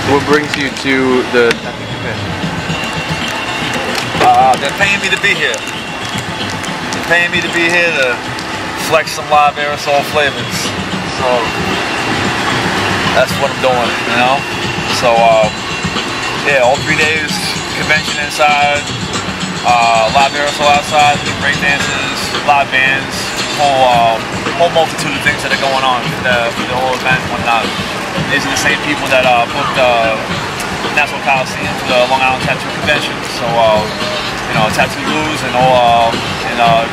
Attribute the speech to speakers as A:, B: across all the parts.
A: What brings you to the convention?
B: They're paying me to be here. They're paying me to be here to flex some live aerosol flavors. So that's what I'm doing, you know? So yeah, all 3 days, convention inside, live aerosol outside, break dances, live bands, whole multitude of things that are going on for the whole event and whatnot. These are the same people that booked National Coliseum for the Long Island Tattoo Convention. So you know, Tattoo Blues and all,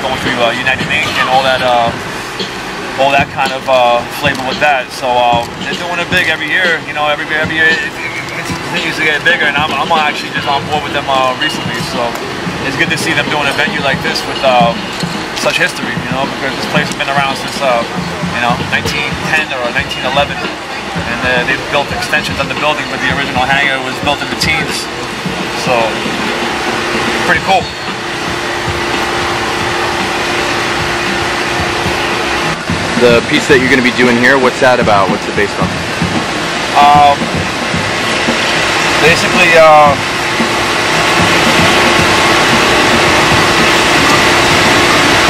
B: going through United Ink and all that kind of flavor with that. So they're doing it big every year. You know, every year it continues to get bigger, and I'm actually just on board with them recently. So it's good to see them doing a venue like this with such history. You know, because this place has been around since you know, 1910 or 1911. And they've built extensions on the building, but the original hangar was built in the teens. So, pretty cool.
A: The piece that you're going to be doing here, what's that about? What's it based on?
B: Basically,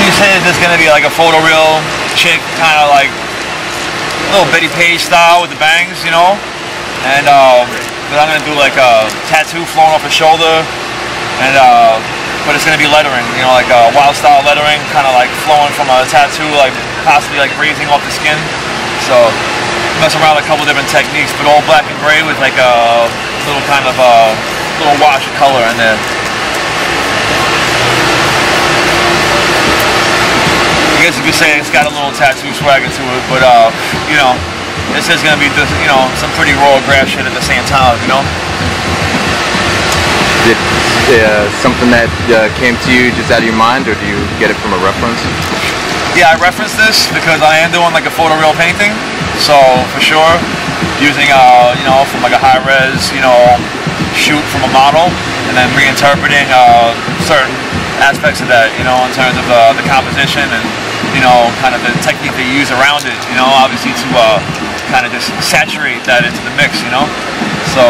B: you say there's going to be like a photoreal chick, kind of like little Betty Page style with the bangs, you know, and but I'm gonna do like a tattoo flowing off her shoulder, and but it's gonna be lettering, you know, like wild style lettering, kind of like flowing from a tattoo, like possibly like grazing off the skin. So mess around with a couple different techniques, but all black and gray with like a little kind of little wash of color in there. I guess you could say it's got a little tattoo swagger to it, but you know, this is gonna be just, you know, some pretty raw graph shit at the same time, you know.
A: Is it something that came to you just out of your mind, or do you get it from a reference?
B: Yeah, I referenced this because I am doing like a photoreal painting, so for sure, using you know, from like a high res, you know, shoot from a model, and then reinterpreting certain aspects of that, you know, in terms of the composition and, you know, kind of the technique they use around it, you know, obviously to kind of just saturate that into the mix, you know. So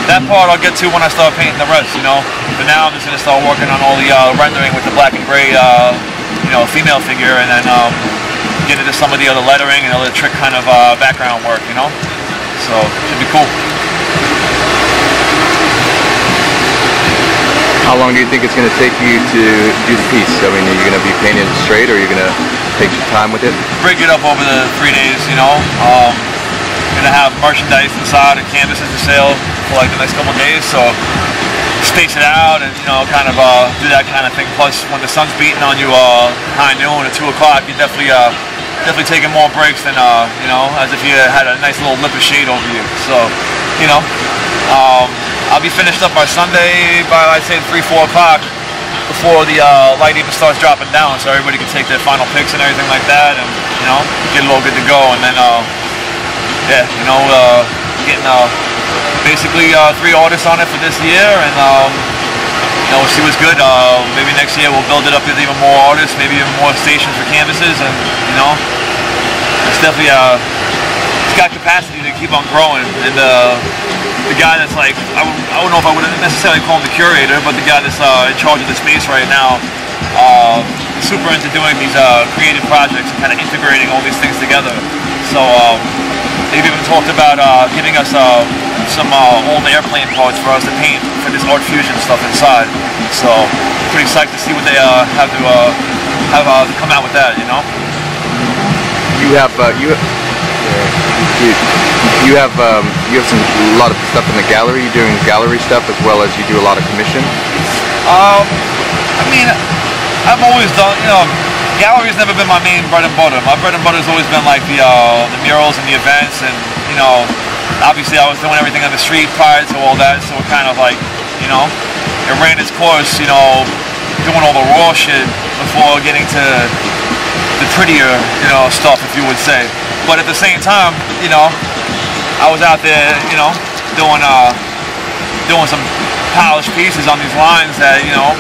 B: that part I'll get to when I start painting the rest, you know. But now I'm just going to start working on all the rendering with the black and gray, you know, female figure, and then get into some of the other lettering and other trick kind of background work, you know. So should be cool.
A: How long do you think it's going to take you to do the piece? I mean, are you going to be painting it straight, or are you going to take some time with it?
B: Break it up over the 3 days, you know. Going to have merchandise inside and canvases for sale for like the next couple of days, so space it out and, you know, kind of do that kind of thing. Plus, when the sun's beating on you high noon at 2 o'clock, you're definitely taking more breaks than, you know, as if you had a nice little lip of shade over you. So, you know, I'll be finished up by Sunday by, I'd say, 3-4 o'clock before the light even starts dropping down, so everybody can take their final pics and everything like that, and, you know, get it all good to go. And then, yeah, you know, getting basically 3 artists on it for this year, and you know, we'll see what's good. Maybe next year we'll build it up with even more artists, maybe even more stations for canvases, and, you know, it's definitely it's got capacity to keep on growing. And the guy that's like, I don't know if I would necessarily call him the curator, but the guy that's in charge of the space right now, is super into doing these creative projects and kind of integrating all these things together. So they've even talked about giving us some old airplane parts for us to paint for this art fusion stuff inside. So pretty psyched to see what they have to come out with that, you know.
A: You have a lot of stuff in the gallery. You're doing gallery stuff as well as you do a lot of commission.
B: I mean, I've always done, you know, gallery's never been my main bread and butter. My bread and butter has always been like the murals and the events, and, you know, obviously I was doing everything on the street prior to all that, so it kind of like, you know, it ran its course, you know, doing all the raw shit before getting to the prettier, you know, stuff, if you would say. But at the same time, you know, I was out there, you know, doing some polished pieces on these lines that, you know,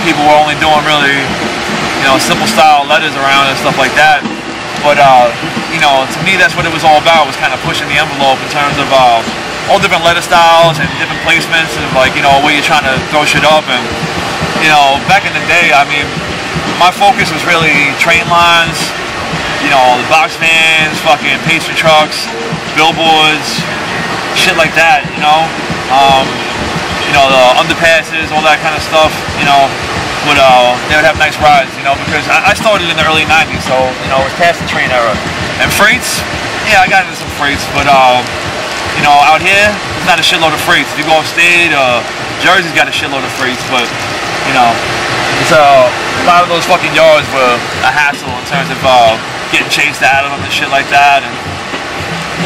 B: people were only doing really, you know, simple style letters around and stuff like that. But you know, to me, that's what it was all about, was kind of pushing the envelope in terms of all different letter styles and different placements of like, you know, where you're trying to throw shit up. And, you know, back in the day, I mean, my focus was really train lines, you know, the box vans, fucking pastry trucks, billboards, shit like that, you know. You know, the underpasses, all that kind of stuff, you know, they would have nice rides, you know, because I started in the early 90s, so, you know, it was past the train era. And freights, yeah, I got into some freights, but, you know, out here, there's not a shitload of freights. If you go upstate, Jersey's got a shitload of freights, but, you know, it's, a lot of those fucking yards were a hassle in terms of getting chased out of them and shit like that. And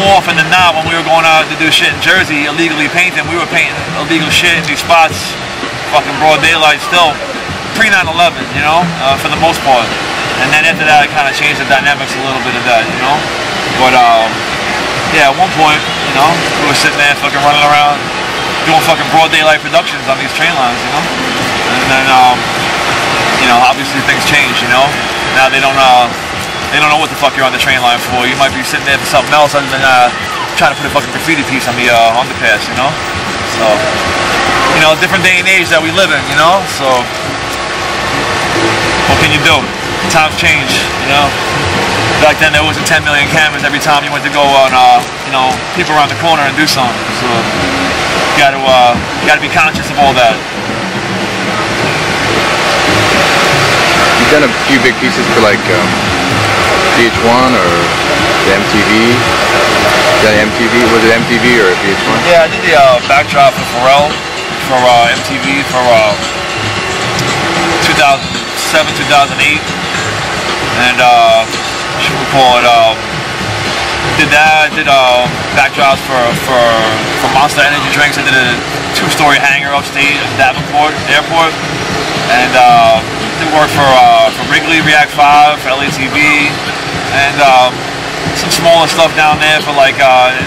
B: more often than not, when we were going out to do shit in Jersey, illegally painting, we were painting illegal shit in these spots, fucking broad daylight still, pre-9/11, you know, for the most part. And then after that, it kind of changed the dynamics a little bit of that, you know. But, yeah, at one point, you know, we were sitting there fucking running around doing fucking broad daylight productions on these train lines, you know. And then, you know, obviously things change, you know. Now they don't know what the fuck you're on the train line for. You might be sitting there for something else other than trying to put a fucking graffiti piece on the underpass, you know. So, you know, different day and age that we live in, you know. So, what can you do? Times change, you know. Back then there wasn't 10 million cameras every time you went to go on, you know, peep around the corner and do something. So, you gotta be conscious of all that.
A: You've done a few big pieces for like VH1 or the MTV. Was it MTV or VH1?
B: Yeah, I did the backdrop for Pharrell for MTV for 2007, 2008, and should we call it? Did that? Did backdrops for Monster Energy drinks. I did a 2-story hangar upstate at Davenport Airport, and did work for Wrigley, React 5, for LATV, and some smaller stuff down there for like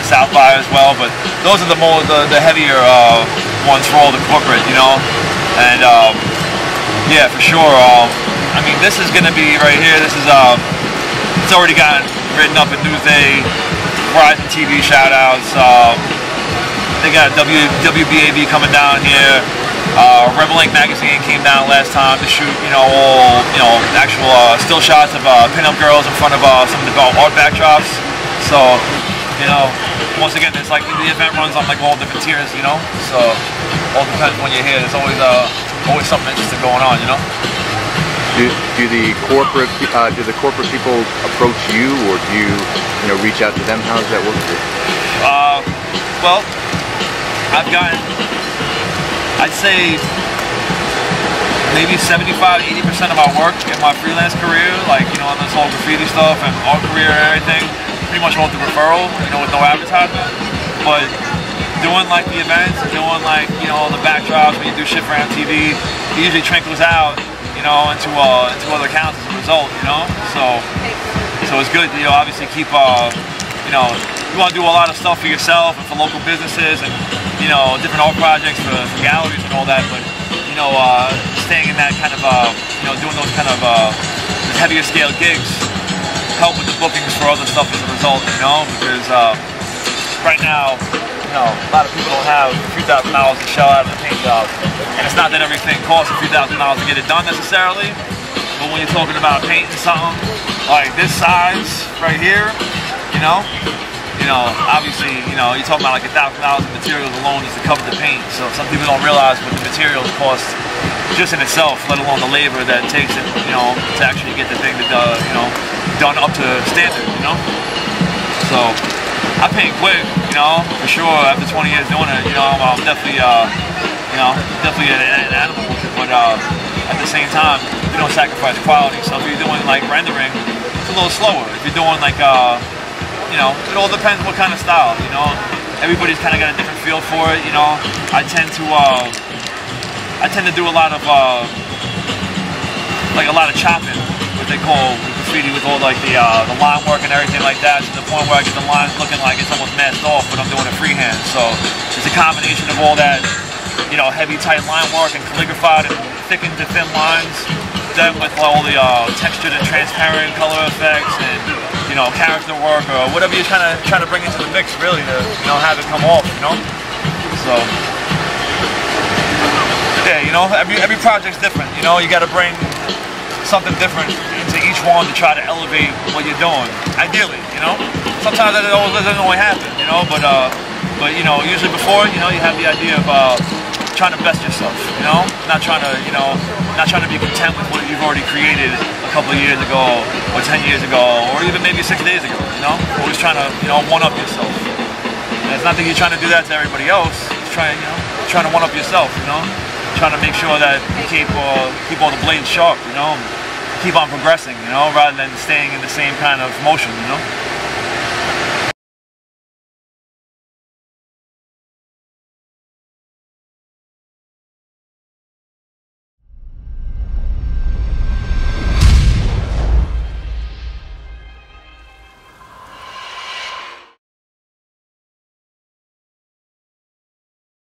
B: South by as well. But those are the heavier ones for all the corporate, you know. And yeah, for sure. I mean, this is gonna be right here. This is it's already gotten written up in Newsday, Verizon TV shoutouts. They got WBAB coming down here. Rebel Ink magazine came down last time to shoot, you know, all, you know, actual still shots of pinup girls in front of some of the art backdrops. So, you know, once again, it's like the event runs on like all different tiers, you know. So, all depends when you're here. There's always something interesting going on, you know.
A: Do the corporate people approach you, or do you know, reach out to them? How does that work for you?
B: Well, I've gotten, I'd say maybe 75–80% of my work in my freelance career, like, you know, on this whole graffiti stuff and art career and everything, pretty much all through referral, you know, with no advertisement. But doing like the events, doing like, you know, the backdrops when you do shit for MTV, it usually trickles out, you know, into other accounts as a result, you know. So it's good, you know, obviously keep, you know, you want to do a lot of stuff for yourself and for local businesses and, you know, different art projects for galleries and all that, but, you know, staying in that kind of, you know, doing those kind of heavier scale gigs help with the bookings for other stuff as a result, you know, because right now, you know, a lot of people don't have a few $1,000s to shell out of the paint job, and it's not that everything costs a few $1,000s to get it done necessarily, but when you're talking about painting something like this size right here, you know, obviously, you know, you're talking about like $1,000 in materials alone just to cover the paint. So some people don't realize what the materials cost just in itself, let alone the labor that it takes, you know, to actually get the thing that, you know, done up to standard, you know. So I paint quick, you know, for sure. After 20 years doing it, you know, I'm definitely, you know, definitely an animal with it. But at the same time, you don't sacrifice quality. So if you're doing like rendering, it's a little slower. If you're doing like you know, it all depends what kind of style, you know. Everybody's kind of got a different feel for it, you know. I tend to do a lot of like a lot of chopping, what they call graffiti, with all like the line work and everything like that, to the point where I get the lines looking like it's almost masked off, but I'm doing it freehand. So it's a combination of all that, you know, heavy tight line work and calligraphied and thickened to thin lines, then with all the textured and transparent color effects and, you know, character work or whatever you're trying to bring into the mix, really, to have it come off, So yeah, every project's different. You got to bring something different into each one to try to elevate what you're doing. Ideally, sometimes that doesn't always happen, but usually before, you have the idea of trying to best yourself, not trying to be content with what you've already created a couple of years ago, or 10 years ago, or even maybe 6 days ago, always trying to, one-up yourself. And it's not that you're trying to do that to everybody else, it's trying to one-up yourself, trying to make sure that you keep all the blades sharp, keep on progressing, rather than staying in the same kind of motion,